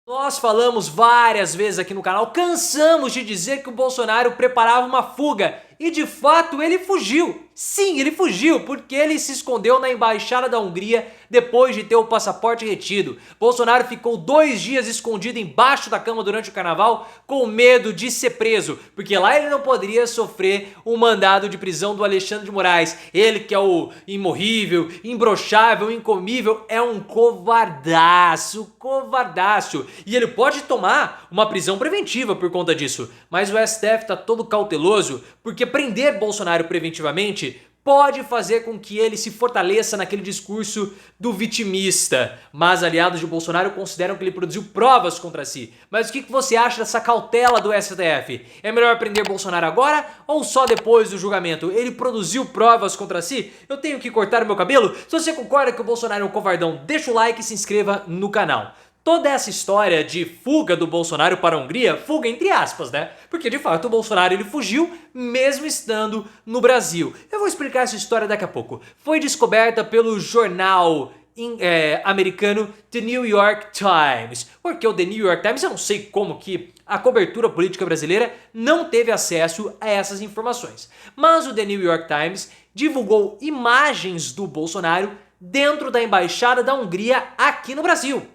Nós falamos várias vezes aqui no canal, cansamos de dizer que o Bolsonaro preparava uma fuga e de fato ele fugiu. Sim, ele fugiu porque ele se escondeu na embaixada da Hungria depois de ter o passaporte retido. Bolsonaro ficou 2 dias escondido embaixo da cama durante o carnaval com medo de ser preso, porque lá ele não poderia sofrer o mandado de prisão do Alexandre de Moraes. Ele que é o imorrível, imbrochável, incomível, é um covardaço, covardaço. E ele pode tomar uma prisão preventiva por conta disso, mas o STF tá todo cauteloso porque prender Bolsonaro preventivamente pode fazer com que ele se fortaleça naquele discurso do vitimista. Mas aliados de Bolsonaro consideram que ele produziu provas contra si. Mas o que você acha dessa cautela do STF? É melhor prender Bolsonaro agora ou só depois do julgamento? Ele produziu provas contra si? Eu tenho que cortar o meu cabelo? Se você concorda que o Bolsonaro é um covardão, deixa o like e se inscreva no canal. Toda essa história de fuga do Bolsonaro para a Hungria, fuga entre aspas, né? Porque de fato o Bolsonaro ele fugiu mesmo estando no Brasil. Eu vou explicar essa história daqui a pouco. Foi descoberta pelo jornal americano The New York Times. Porque o The New York Times, eu não sei como que a cobertura política brasileira não teve acesso a essas informações. Mas o The New York Times divulgou imagens do Bolsonaro dentro da embaixada da Hungria aqui no Brasil.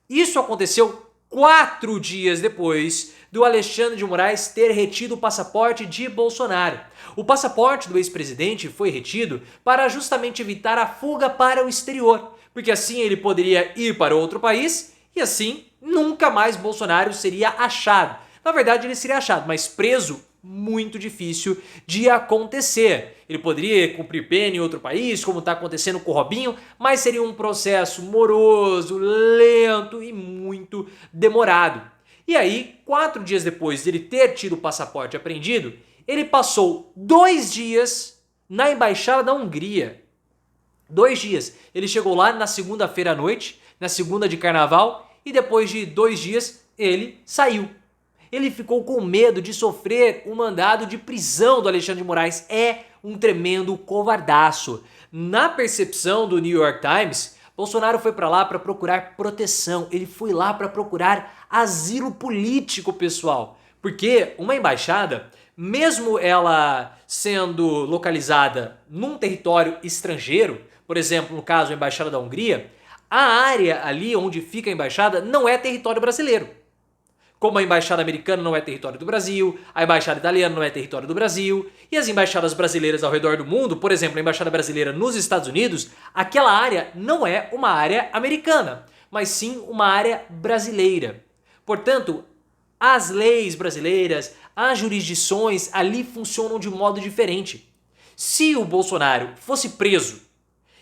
Isso aconteceu 4 dias depois do Alexandre de Moraes ter retido o passaporte de Bolsonaro. O passaporte do ex-presidente foi retido para justamente evitar a fuga para o exterior, porque assim ele poderia ir para outro país e assim nunca mais Bolsonaro seria achado. Na verdade ele seria achado, mas preso muito difícil de acontecer. Ele poderia cumprir pena em outro país, como está acontecendo com o Robinho, mas seria um processo moroso, lento e muito demorado. E aí, 4 dias depois de ele ter tido o passaporte apreendido, ele passou 2 dias na embaixada da Hungria. 2 dias. Ele chegou lá na segunda-feira à noite, na segunda de carnaval, e depois de 2 dias ele saiu. Ele ficou com medo de sofrer um mandado de prisão do Alexandre de Moraes. É um tremendo covardaço. Na percepção do New York Times, Bolsonaro foi para lá para procurar proteção. Ele foi lá para procurar asilo político, pessoal. Porque uma embaixada, mesmo ela sendo localizada num território estrangeiro, por exemplo, no caso a embaixada da Hungria, a área ali onde fica a embaixada não é território brasileiro. Como a embaixada americana não é território do Brasil, a embaixada italiana não é território do Brasil, e as embaixadas brasileiras ao redor do mundo, por exemplo, a embaixada brasileira nos Estados Unidos, aquela área não é uma área americana, mas sim uma área brasileira. Portanto, as leis brasileiras, as jurisdições ali funcionam de modo diferente. Se o Bolsonaro fosse preso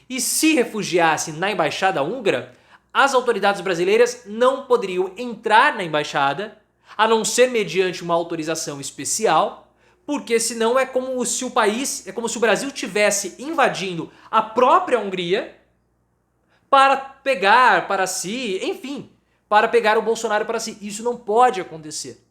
e se refugiasse na embaixada húngara, as autoridades brasileiras não poderiam entrar na embaixada, a não ser mediante uma autorização especial, porque senão é como se o Brasil estivesse invadindo a própria Hungria para pegar para si, enfim, para pegar o Bolsonaro para si. Isso não pode acontecer.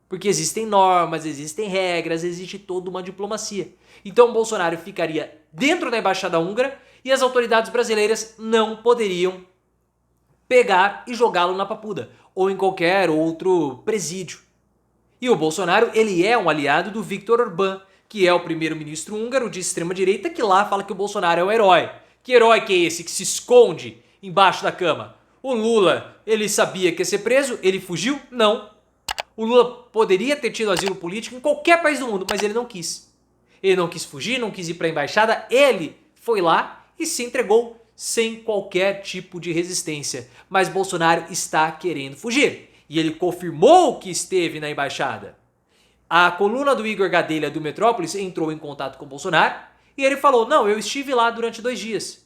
Porque existem normas, existem regras, existe toda uma diplomacia. Então o Bolsonaro ficaria dentro da embaixada húngara e as autoridades brasileiras não poderiam pegar e jogá-lo na Papuda ou em qualquer outro presídio. E o Bolsonaro, ele é um aliado do Viktor Orbán, que é o primeiro-ministro húngaro de extrema-direita, que lá fala que o Bolsonaro é o herói. Que herói que é esse que se esconde embaixo da cama? O Lula, ele sabia que ia ser preso, ele fugiu? Não. O Lula poderia ter tido asilo político em qualquer país do mundo, mas ele não quis. Ele não quis fugir, não quis ir para a embaixada, ele foi lá e se entregou sem qualquer tipo de resistência. Mas Bolsonaro está querendo fugir. E ele confirmou que esteve na embaixada. A coluna do Igor Gadelha do Metrópolis entrou em contato com Bolsonaro e ele falou, não, eu estive lá durante 2 dias.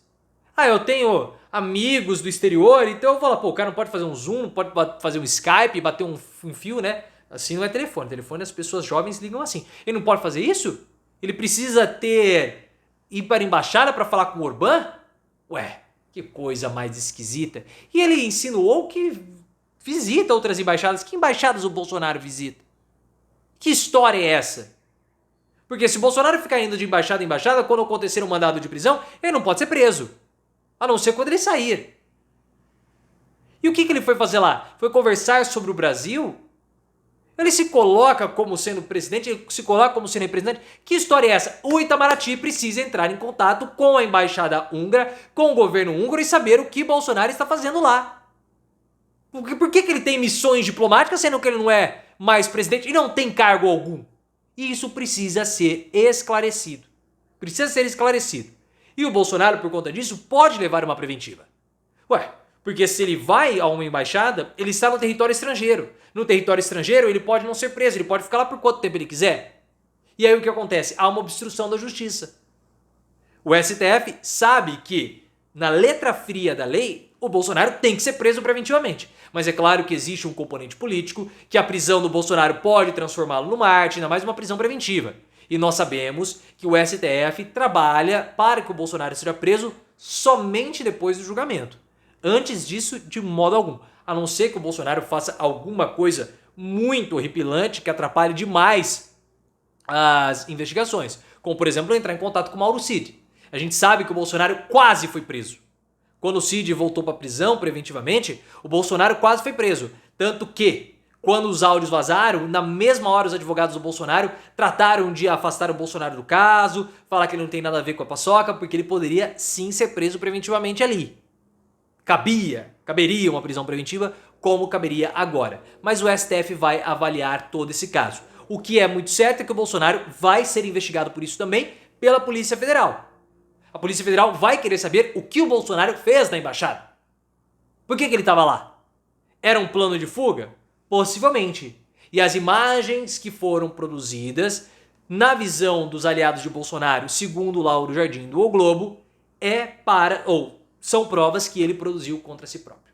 Ah, eu tenho amigos do exterior, então eu falo, pô, o cara não pode fazer um Zoom, não pode fazer um Skype, bater um fio, né? Assim não é telefone. Telefone as pessoas jovens ligam assim. Ele não pode fazer isso? Ele precisa ir para a embaixada para falar com o Orbán? Ué, que coisa mais esquisita. E ele insinuou que visita outras embaixadas. Que embaixadas o Bolsonaro visita? Que história é essa? Porque se o Bolsonaro ficar indo de embaixada em embaixada, quando acontecer um mandado de prisão, ele não pode ser preso. A não ser quando ele sair. E o que ele foi fazer lá? Foi conversar sobre o Brasil? Ele se coloca como sendo presidente, ele se coloca como sendo representante. Que história é essa? O Itamaraty precisa entrar em contato com a embaixada húngara, com o governo húngaro e saber o que Bolsonaro está fazendo lá. Por que ele tem missões diplomáticas, sendo que ele não é mais presidente e não tem cargo algum? E isso precisa ser esclarecido. Precisa ser esclarecido. E o Bolsonaro, por conta disso, pode levar uma preventiva. Ué, porque se ele vai a uma embaixada, ele está no território estrangeiro. No território estrangeiro, ele pode não ser preso, ele pode ficar lá por quanto tempo ele quiser. E aí o que acontece? Há uma obstrução da justiça. O STF sabe que, na letra fria da lei, o Bolsonaro tem que ser preso preventivamente. Mas é claro que existe um componente político, que a prisão do Bolsonaro pode transformá-lo numa arte, ainda mais uma prisão preventiva. E nós sabemos que o STF trabalha para que o Bolsonaro seja preso somente depois do julgamento. Antes disso, de modo algum. A não ser que o Bolsonaro faça alguma coisa muito horripilante que atrapalhe demais as investigações. Como, por exemplo, entrar em contato com o Mauro Cid. A gente sabe que o Bolsonaro quase foi preso. Quando o Cid voltou para a prisão preventivamente, o Bolsonaro quase foi preso. Tanto que, quando os áudios vazaram, na mesma hora os advogados do Bolsonaro trataram de afastar o Bolsonaro do caso, falar que ele não tem nada a ver com a paçoca, porque ele poderia sim ser preso preventivamente ali. Caberia uma prisão preventiva, como caberia agora. Mas o STF vai avaliar todo esse caso. O que é muito certo é que o Bolsonaro vai ser investigado por isso também pela Polícia Federal. A Polícia Federal vai querer saber o que o Bolsonaro fez na embaixada. Por que ele estava lá? Era um plano de fuga? Possivelmente. E as imagens que foram produzidas, na visão dos aliados de Bolsonaro, segundo Lauro Jardim do O Globo, são provas que ele produziu contra si próprio.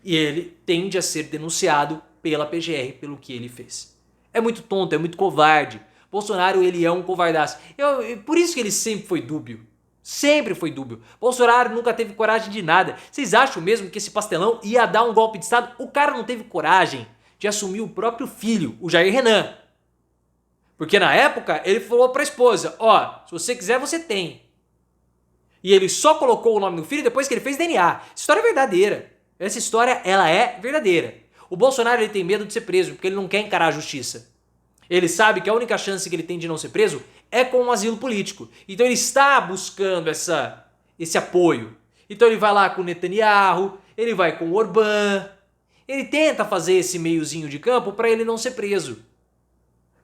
E ele tende a ser denunciado pela PGR pelo que ele fez. É muito tonto, é muito covarde. Bolsonaro, ele é um covardaço. Por isso que ele sempre foi dúbio. Sempre foi dúbio. Bolsonaro nunca teve coragem de nada. Vocês acham mesmo que esse pastelão ia dar um golpe de Estado? O cara não teve coragem de assumir o próprio filho, o Jair Renan. Porque na época ele falou para a esposa, se você quiser você tem. E ele só colocou o nome do filho depois que ele fez DNA. Essa história é verdadeira. Essa história, ela é verdadeira. O Bolsonaro, ele tem medo de ser preso porque ele não quer encarar a justiça. Ele sabe que a única chance que ele tem de não ser preso é com um asilo político. Então ele está buscando esse apoio. Então ele vai lá com o Netanyahu, ele vai com o Orbán. Ele tenta fazer esse meiozinho de campo para ele não ser preso.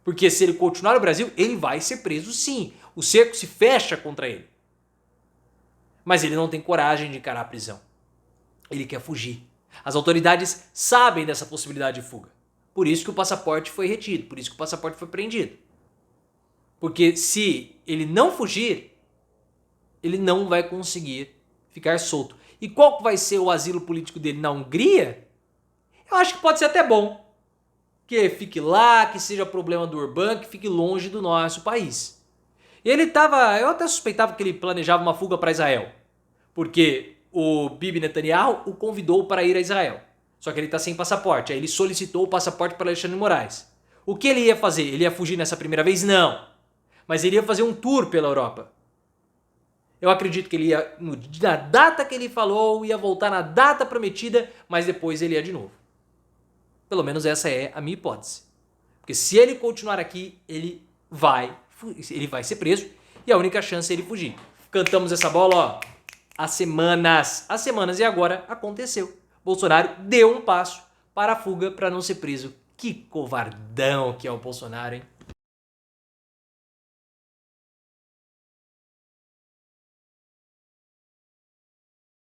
Porque se ele continuar no Brasil, ele vai ser preso sim. O cerco se fecha contra ele. Mas ele não tem coragem de encarar a prisão. Ele quer fugir. As autoridades sabem dessa possibilidade de fuga. Por isso que o passaporte foi retido, por isso que o passaporte foi apreendido. Porque se ele não fugir, ele não vai conseguir ficar solto. E qual vai ser o asilo político dele na Hungria? Eu acho que pode ser até bom. Que fique lá, que seja problema do Orbán, que fique longe do nosso país. Eu até suspeitava que ele planejava uma fuga para Israel. Porque o Bibi Netanyahu o convidou para ir a Israel. Só que ele está sem passaporte. Aí ele solicitou o passaporte para Alexandre de Moraes. O que ele ia fazer? Ele ia fugir nessa primeira vez? Não. Mas ele ia fazer um tour pela Europa. Eu acredito que ele ia, na data que ele falou, ia voltar na data prometida, mas depois ele ia de novo. Pelo menos essa é a minha hipótese. Porque se ele continuar aqui, ele vai ser preso e a única chance é ele fugir. Cantamos essa bola, há semanas. E agora aconteceu. Bolsonaro deu um passo para a fuga para não ser preso. Que covardão que é o Bolsonaro, hein?